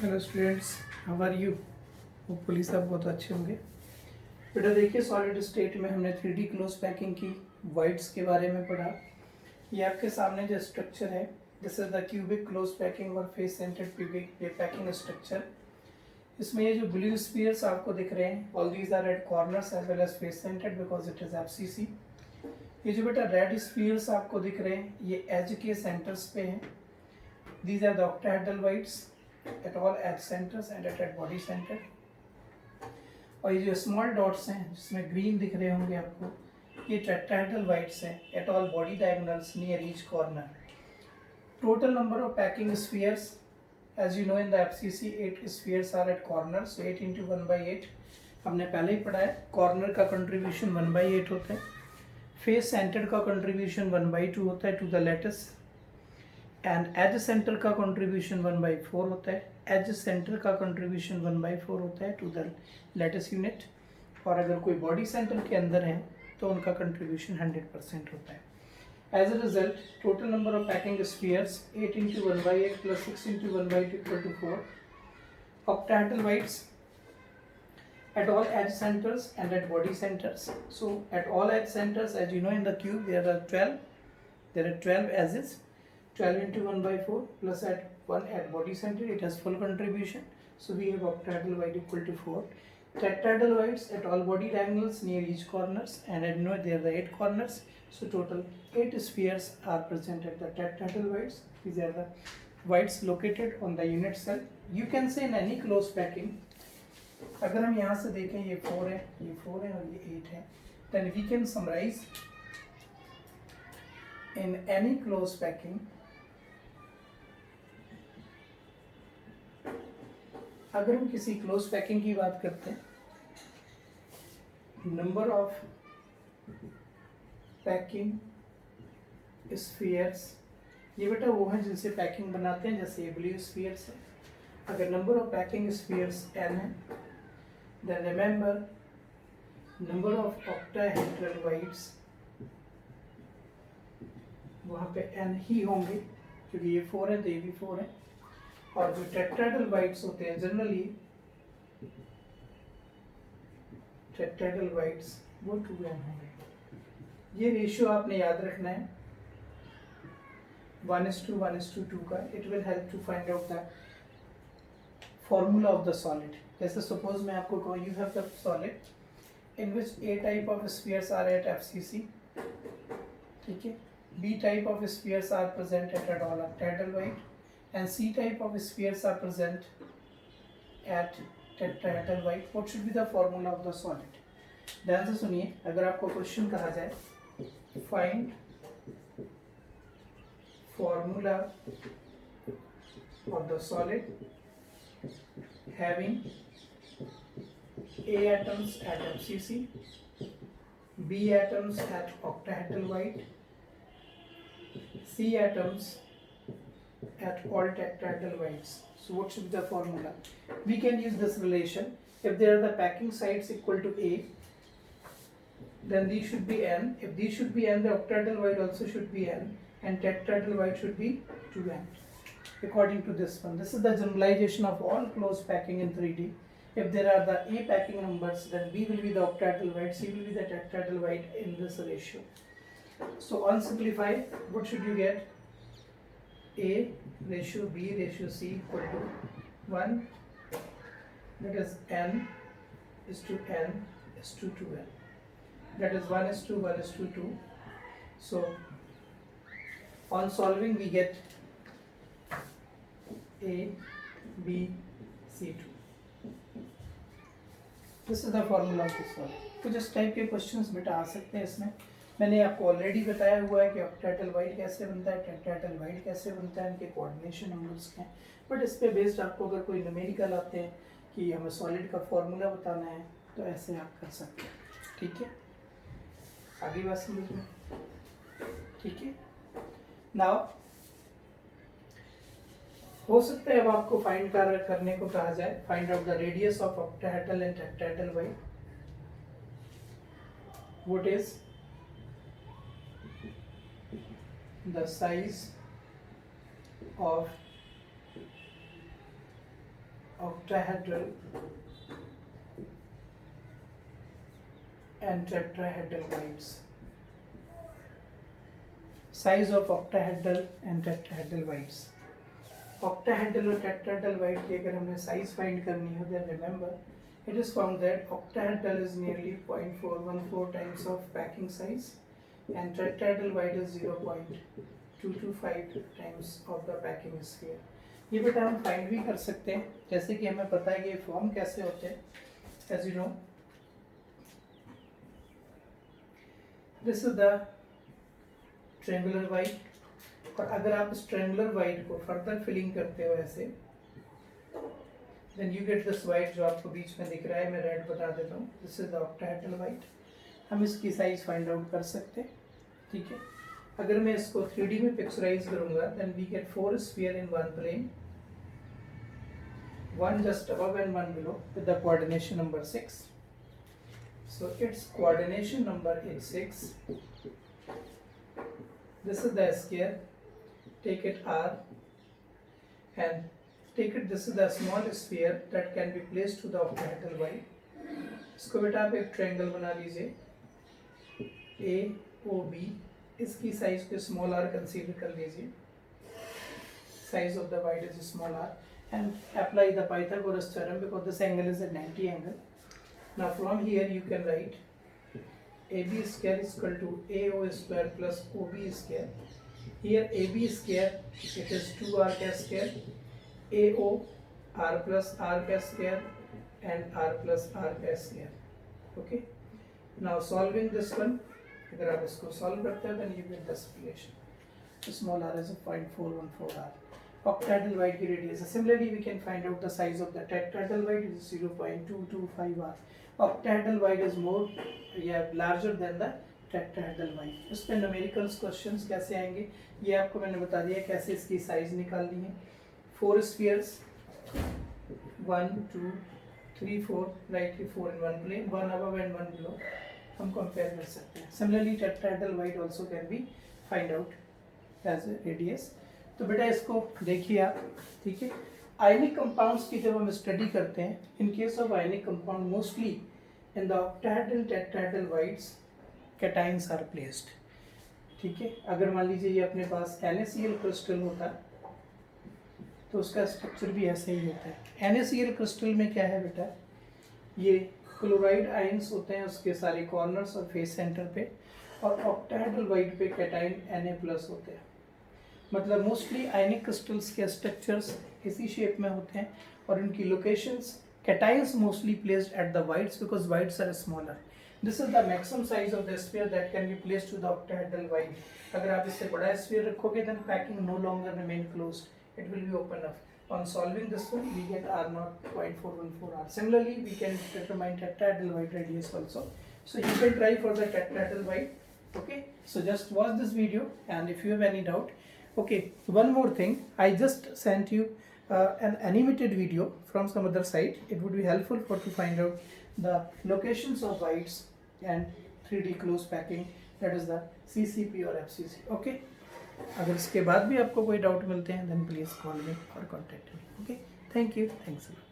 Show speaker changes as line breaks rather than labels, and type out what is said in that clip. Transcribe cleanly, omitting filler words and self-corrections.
Hello students, how are you. Hopefully सब बहुत अच्छे होंगे। बेटा देखिए, सॉलिड स्टेट में हमने 3D क्लोज पैकिंग की वाइट्स के बारे में पढ़ा। ये आपके सामने जो स्ट्रक्चर है, this is the cubic close packing और फेस सेंटर्ड क्यूबिक ये पैकिंग स्ट्रक्चर। इसमें ये जो ब्लू स्फीयर्स आपको दिख रहे हैं, all these are at corners as well as face centred because it is FCC. ये जो बेटा रेड स्फीयर्स आपको दिख रहे हैं, ये एज के सेंटर्स पे हैं। These are the octahedral voids at all edge centers and at body center। और ये जो स्मॉल डॉट्स हैं जिसमें ग्रीन दिख रहे होंगे आपको, ये टेट्राहेड्रल वाइट्स हैं at all body diagonals near each corner। Total number of packing spheres, as you know in the FCC 8 spheres are at corners, so 8 into 1 by 8 हमने पहले ही पढ़ा है। कॉर्नर का कंट्रीब्यूशन 1 by 8 होता है। फेस सेंटर का contribution 1 by 2 होता है to the lattice, and edge centre का कंट्रीब्यूशन 1/4 होता है। एज सेंटर का कंट्रीब्यूशन 1/4 होता है टू द लेटेस्ट यूनिट। और अगर कोई बॉडी सेंटर के अंदर है तो उनका कंट्रीब्यूशन 100% होता है। As a result total number of packing spheres 8 into 1/8 plus 6 into 1/2 equal to 4 octahedral whites at all edge centers and at body centers। So at all edge centers, as you know in the cube there are 12 edges, 12 into 1/4 plus at 1 at body center, it has full contribution, so we have octahedral white equal to 4। Tetrahedral whites at all body diagonals near each corners, and I know there are the 8 corners, so total 8 spheres are present at the tetrahedral whites। These are the whites located on the unit cell। You can say in any close packing, अगर हम यहाँ से देखें ये 4 है, ये 4 है और ये 8 है, then we can summarize in any close packing, अगर हम किसी क्लोज पैकिंग की बात करते हैं, नंबर ऑफ पैकिंग स्फीयर्स, ये बेटा वो है जिनसे पैकिंग बनाते हैं, जैसे ये ब्लू स्फीयर्स है। अगर number of packing spheres n है, then remember number of octahedral voids वहाँ पे n ही होंगे, क्योंकि ये 4 है तो ये भी 4 है। और जो टेट्राहेड्रल वाइट्स होते हैं जनरली, टेट्राहेड्रल वाइट्स वो 2n होंगे। ये रेशियो आपने याद रखना है 1:1:2 का। It will help to find out the formula of the solid. जैसे सपोज मैं आपको कहूँ, you have the solid in which A type of spheres are at FCC, ठीक है, B type of spheres are present at all octahedral void, and C type of spheres are present at tetrahedral white। What should be the formula of the solid? ध्यान से सुनिए, अगर आपको question कहा जाए find formula of the solid having A atoms at FCC, B atoms at octahedral white, C atoms at all tetrahedral whites। So what should be the formula? We can use this relation. If there are the packing sites equal to A, then these should be n. If these should be n, the octahedral white also should be n, and tetrahedral white should be 2n according to this one। This is the generalization of all closed packing in 3D। If there are the A packing numbers, then B will be the octahedral white, C will be the tetrahedral white in this ratio। So on simplified, what should you get? A ratio B ratio C equal to 1, that is n is to n is to 2n, that is 1:1:2। So on solving we get A B C2। This is the formula of this one। कुछ इस type के questions बेटा आ सकते हैं इसमें। मैंने आपको already बताया हुआ है कि ऑक्टाहेड्रल वाइट कैसे बनता है, टेट्राहेड्रल वाइट कैसे बनता है, इनके कोऑर्डिनेशन नंबर्स क्या हैं। बट इस पे बेस्ड आपको अगर कोई न्यूमेरिकल आते हैं कि हमें सॉलिड का फॉर्मूला बताना है, तो ऐसे आप कर सकते हैं, ठीक है। आगे बात समझ में, ठीक है। नाउ हो सकता है अब आपको फाइंड करने को कहा जाए, find out the radius of octahedral and tetrahedral white. What is the size of octahedral and tetrahedral whites. Size of octahedral and tetrahedral whites. Octahedral और tetrahedral white की अगर हमें size find करनी हो, then remember it is found that octahedral is nearly 0.414 times of packing size and tetrahedral white is 0.225 times of the packing sphere. ये बेटा हम find भी कर सकते हैं, जैसे कि हमें पता है कि फॉर्म कैसे होते हैं. As you know, this is the triangular void, और अगर आप इस ट्रायंगुलर वाइड को फर्दर फिलिंग करते हो ऐसे, then you get this void जो आपको बीच में दिख रहा है. मैं रेड बता देता हूँ. This is the octahedral wide. हम इसकी साइज फाइंड आउट कर सकते हैं. ठीक है, अगर मैं इसको 3D में पिक्चराइज करूंगा, then we get 4 sphere in one plane, one just above and one below, with the coordination number 6. So its coordination number is 6. This is the sphere. Take it R and take it. This is the small sphere that can be placed to the octahedral Y. इसको बेटा आप एक triangle बना लीजिए AOB. इसकी size को small r consider कर लीजिए. Size of the wide is small r. And apply the Pythagoras theorem because this angle is a 90 angle. Now from here you can write AB square is equal to AO square plus OB square. Here AB square it is 2r square, AO r plus r square and r plus r square. Okay. Now solving this one, अगर आप इसको solve करते हो then you get this relation. Small r is a 0.414 r. Octahedral white की radius. Similarly, we can find out the size of the tetrahedral white is 0.225 r. Octahedral white is more larger than the tetrahedral white. इस पे numericals questions कैसे आएंगे, ये आपको मैंने बता दिया कैसे इसकी size निकालनी है. 4 spheres, 1 2 3 4, right here 4 in one plane, 1 above and 1 below. हम compare कर सकते हैं. Similarly, tetrahedral white also can be find out as a radius. तो बेटा इसको देखिए आप. ठीक है, आयनिक कंपाउंड्स की जब हम स्टडी करते हैं, in case of ionic compound mostly in the octahedral tetrahedral voids cations are placed. ठीक है, अगर मान लीजिए ये अपने पास NaCl क्रिस्टल होता तो उसका स्ट्रक्चर भी ऐसे ही होता है. NaCl क्रिस्टल में क्या है बेटा, ये क्लोराइड आयंस होते हैं उसके सारे कॉर्नर्स और फेस सेंटर पे, और ऑक्टाहेड्रल वाइड पे कैटाइन Na+ होते हैं. मतलब मोस्टली आयनिक क्रिस्टल्स के स्ट्रक्चर्स इसी शेप में होते हैं और इनकी locations cations mostly placed at the voids because voids are smaller. This is the maximum size of the sphere that can be placed to the octahedral void. अगर आप इससे बड़ा स्फीयर रखोगे then packing no longer remain closed, it will be open up. On solving this one, we get R0 0.414 r. Similarly, we can determine tetrahedral white radius also. So you can try for the tetrahedral white. Okay. So just watch this video, and if you have any doubt. Okay, one more thing, I just sent you an animated video from some other site. It would be helpful for to find out the locations of whites and 3D close packing, that is the CCP or FCC. Okay, अगर इसके बाद भी आपको कोई doubt मिलते हैं then please call me or contact me. Okay, thank you, thanks a lot.